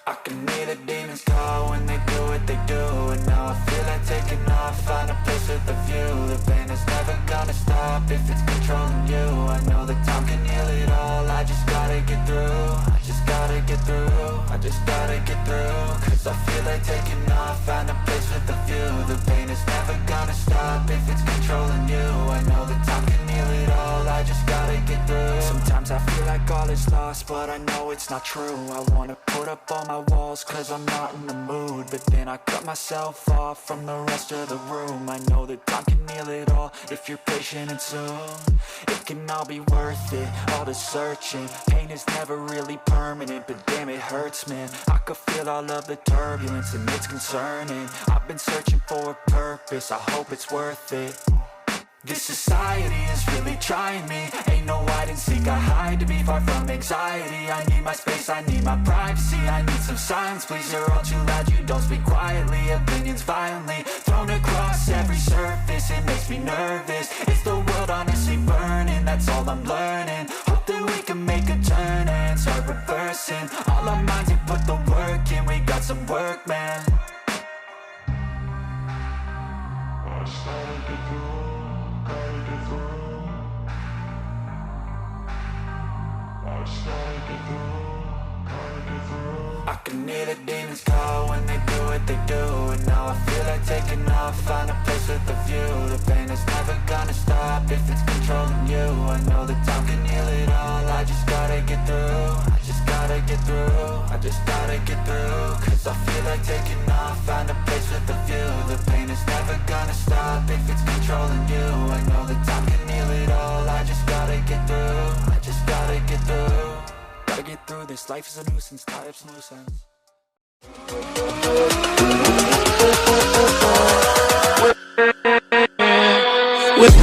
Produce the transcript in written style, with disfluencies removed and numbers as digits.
I can hear the demons call when they do what they do. And now I feel like taking off, find a place with a view. The pain is never gonna stop if it's controlling you. I know that time can heal it all, I just gotta get through. I just gotta get through, I just gotta get through. Cause I feel like taking off, find a place with a view. The pain is never gonna stop if it's controlling you. I know that time can heal it all, I just gotta get through. Sometimes I feel like all is lost, but I know it's not true. I wanna put up all my walls cause I'm not in the mood, but then I cut myself off from the rest of the room. I know that time can heal it all if you're patient and soon it can all be worth it, all the searching. Pain is never really permanent, but damn it hurts, man. I could feel all of the turbulence and it's concerning. I've been searching for a purpose, I hope it's worth it. This society is really trying me. Ain't no hide and seek, I hide to be far from anxiety. I need my space, I need my privacy. I need some silence, please, you're all too loud. You don't speak quietly, opinions violently thrown across every surface. It makes me nervous, it's the world honestly burning. That's all I'm learning, hope that we can make a turn and start reversing all our minds and put the work in. We got some work, man. I just gotta get through. I can hear the demons call when they do what they do. And now I feel like taking off, find a place with a view. The pain is never gonna stop if it's controlling you. I know that time can heal it all, I just gotta get through. I just gotta get through, I just gotta get through. Cause I feel like taking off, find a place with a view. The pain is never gonna stop if it's controlling you. I know that time can heal it all, I just gotta get through. I just gotta get through. Gotta get through this, life is a nuisance, tie up some loose ends. With